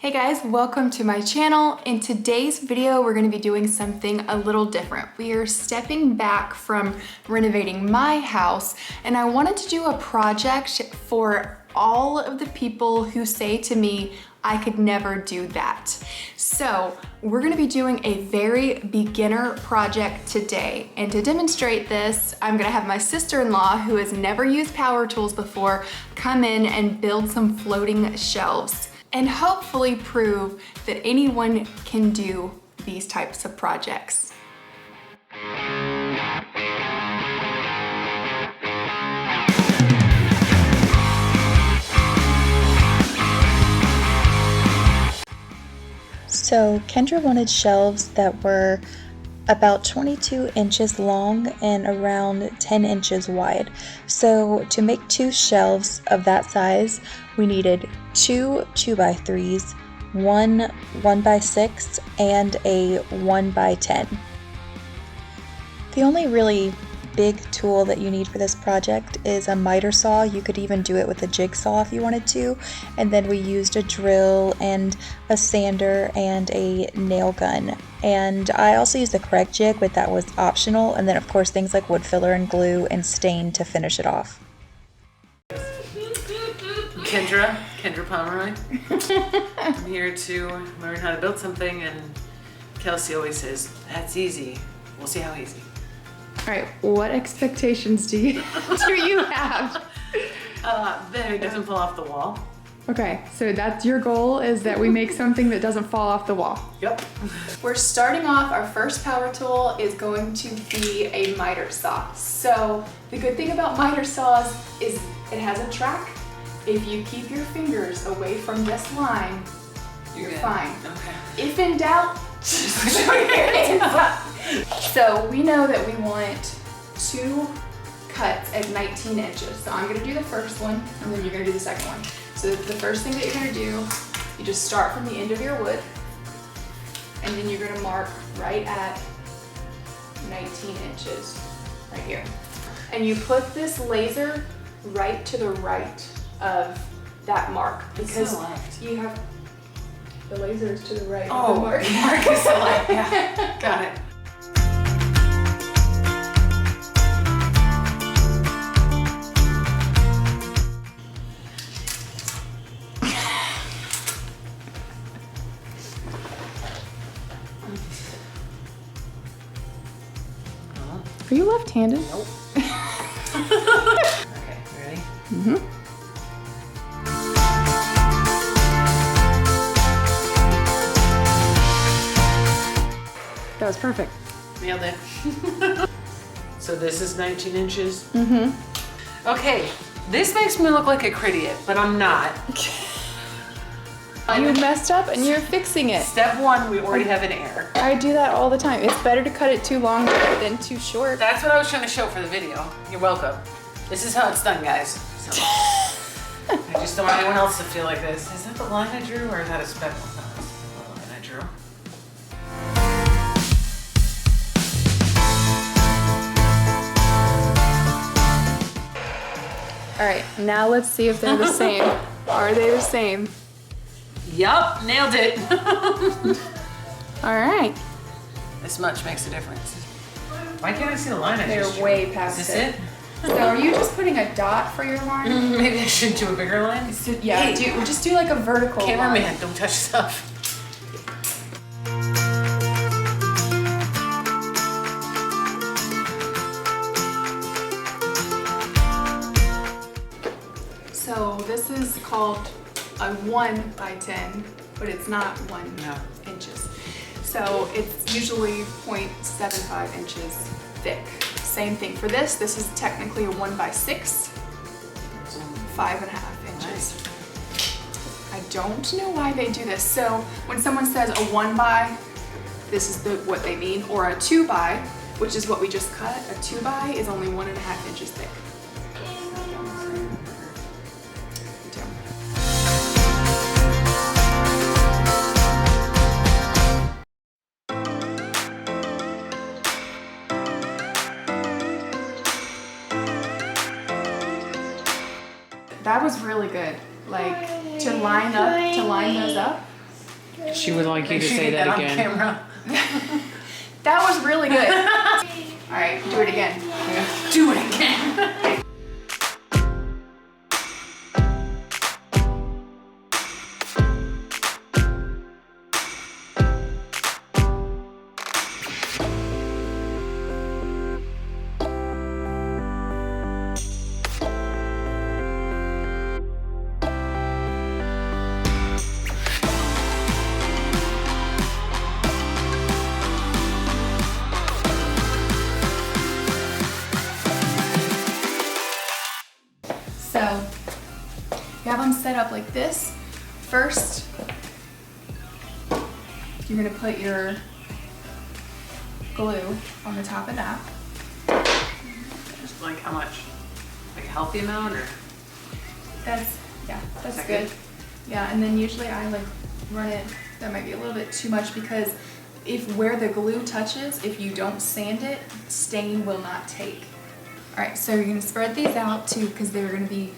Hey guys, welcome to my channel. In today's video, we're gonna be doing something a little different. We are stepping back from renovating my house, and I wanted to do a project for all of the people who say to me, I could never do that. So we're gonna be doing a very beginner project today. And to demonstrate this, I'm gonna have my sister-in-law, who has never used power tools before, come in and build some floating shelves and hopefully prove that anyone can do these types of projects. So Kendra wanted shelves that were about 22 inches long and around 10 inches wide. So to make two shelves of that size, we needed two 2x3s, one 1x6, and a 1x10. The only really big tool that you need for this project is a miter saw. You could even do it with a jigsaw if you wanted to. And then we used a drill and a sander and a nail gun. And I also used the correct jig, but that was optional. And then of course things like wood filler and glue and stain to finish it off. Kendra Pomeroy. I'm here to learn how to build something, and Kelsey always says, that's easy. We'll see how easy. All right, what expectations do you have? That it doesn't fall off the wall. Okay, so that's your goal, is that we make something that doesn't fall off the wall. Yep. We're starting off, our first power tool is going to be a miter saw. So the good thing about miter saws is it has a track. If you keep your fingers away from this line, you're fine. Okay. If in doubt, just show your hands up. So we know that we want two cuts at 19 inches. So I'm gonna do the first one, and then you're gonna do the second one. So the first thing that you're gonna do, you just start from the end of your wood, and then you're gonna mark right at 19 inches, right here. And you put this laser right to the right of that mark, because you have the laser is to the right of the mark. Mark is the left. Yeah, got it. Are you left-handed? Nope. Okay, ready? Mm-hmm. That was perfect. Nailed it. So this is 19 inches? Mm-hmm. Okay, this makes me look like a critic, but I'm not. You messed up and you're fixing it. Step one, we already have an error. I do that all the time. It's better to cut it too long than too short. That's what I was trying to show for the video. You're welcome. This is how it's done, guys. So, I just don't want anyone else to feel like this. Is that the line I drew, or is that a speck? No, that's the line I drew. All right, now let's see if they're the same. Are they the same? Yup, nailed it. All right. This much makes a difference. Why can't I see the line I just They're drew? way past Is this it? So are you just putting a dot for your line? Maybe I should do a bigger line? So, yeah, Hey, just do like a vertical cameraman, line. don't touch stuff. So this is called a 1x10, but it's not 1 No. inches. So it's usually 0.75 inches thick. Same thing for this. This is technically a 1x6, 5.5 inches. I don't know why they do this. So when someone says a 1x, this is what they mean, or a 2x, which is what we just cut. A 2x is only 1.5 inches thick. That was really good. Like to line those up She would like you Make to sure say get that on again. camera. That was really good. All right, do it again. Do it again. So you have them set up like this. First, you're gonna put your glue on the top of that. Just like how much? Like a healthy amount or? That's that good. good? Yeah, and then usually I like run it, that might be a little bit too much because if where the glue touches, if you don't sand it, stain will not take. All right, so you're gonna spread these out too because they're gonna be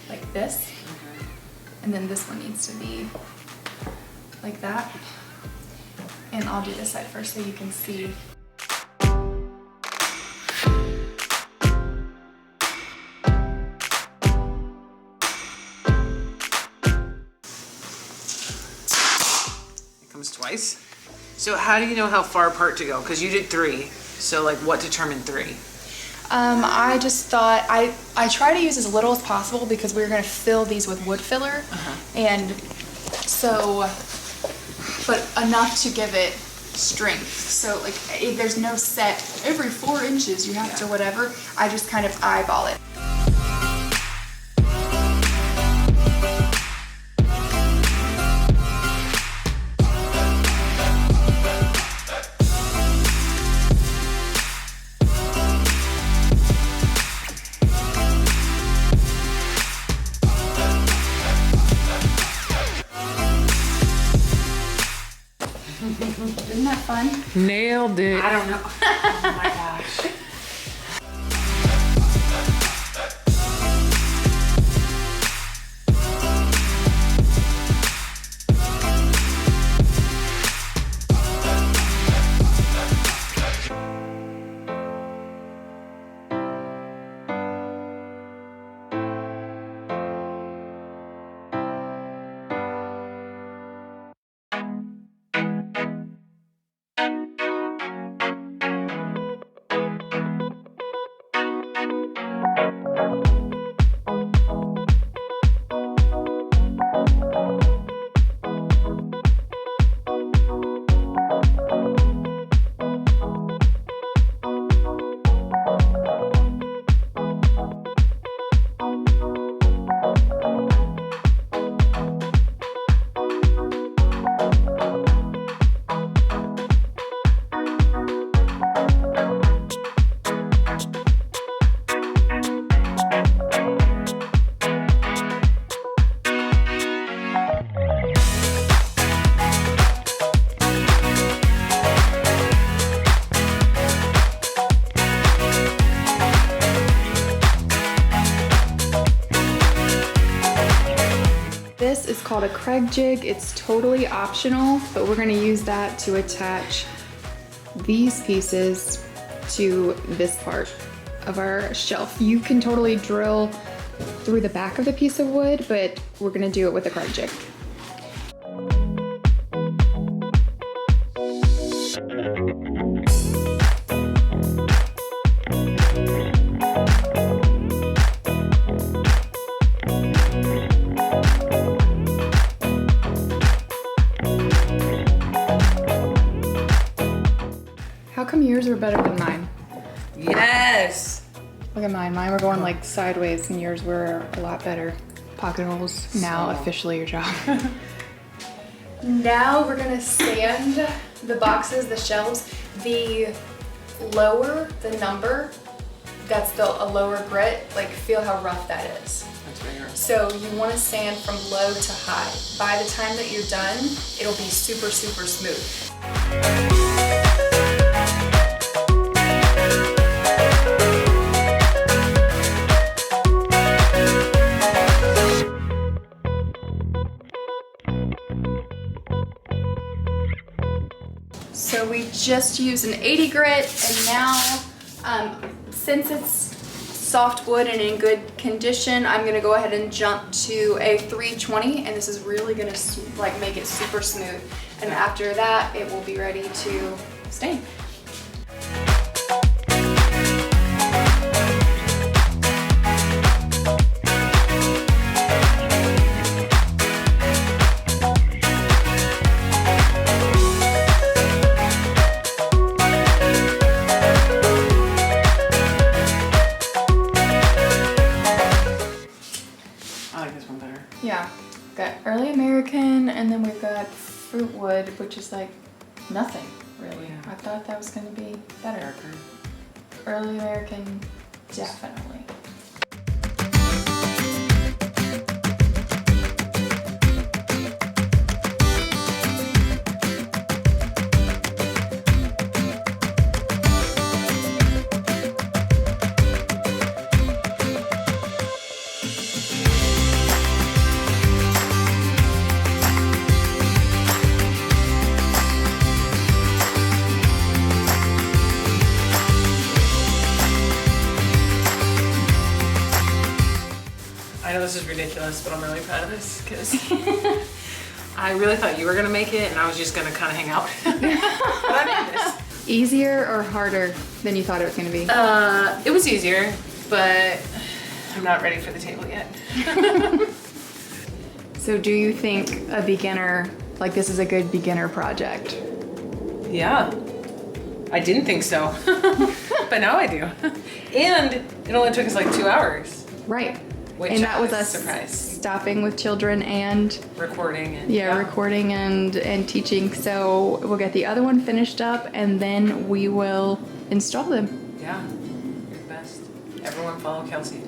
like this. And then this one needs to be like that. And I'll do this side first so you can see. It comes twice. So how do you know how far apart to go? Because you did 3. So like what determined 3? I just thought, I try to use as little as possible because we were gonna fill these with wood filler. And so, but enough to give it strength. So like, there's no set, every 4 inches you have to whatever. I just kind of eyeball it. Isn't that fun? Nailed it. I don't know. Oh my gosh. This is called a Craig jig. It's totally optional, but we're gonna use that to attach these pieces to this part of our shelf. You can totally drill through the back of the piece of wood, but we're gonna do it with a Craig jig. How come yours are better than mine? Yes. Look at mine. Mine were going like sideways and yours were a lot better. Pocket holes, now officially your job. Now we're gonna sand the boxes, the shelves. The lower the number, that's a lower grit, like feel how rough that is. That's bigger. So you wanna sand from low to high. By the time that you're done, it'll be super, super smooth. So we just used an 80 grit, and now since it's soft wood and in good condition, I'm gonna go ahead and jump to a 320, and this is really gonna like make it super smooth. And after that, it will be ready to stain. Yeah, got early American, and then we've got fruit wood, which is like nothing really. Yeah. I thought that was gonna be better. Early American, definitely. I know this is ridiculous, but I'm really proud of this because I really thought you were gonna make it and I was just gonna kind of hang out. But I made this. Easier or harder than you thought it was gonna be? It was easier, but I'm not ready for the table yet. So do you think a beginner, like this is a good beginner project? Yeah, I didn't think so, but now I do. And it only took us like 2 hours. Right. Which and that was I us surprised. stopping with children and Recording and recording and teaching. So we'll get the other one finished up and then we will install them. Yeah, you're the best. Everyone follow Kelsey.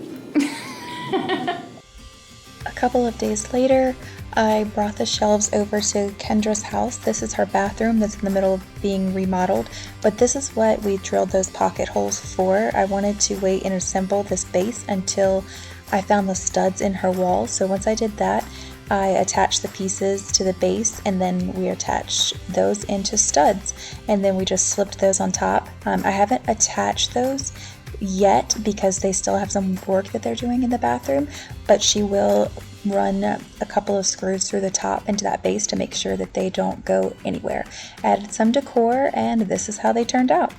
A couple of days later, I brought the shelves over to Kendra's house. This is her bathroom that's in the middle of being remodeled, but this is what we drilled those pocket holes for. I wanted to wait and assemble this base until I found the studs in her wall. So once I did that, I attached the pieces to the base and then we attached those into studs and then we just slipped those on top. I haven't attached those yet because they still have some work that they're doing in the bathroom, but she will run a couple of screws through the top into that base to make sure that they don't go anywhere. Added some decor and this is how they turned out.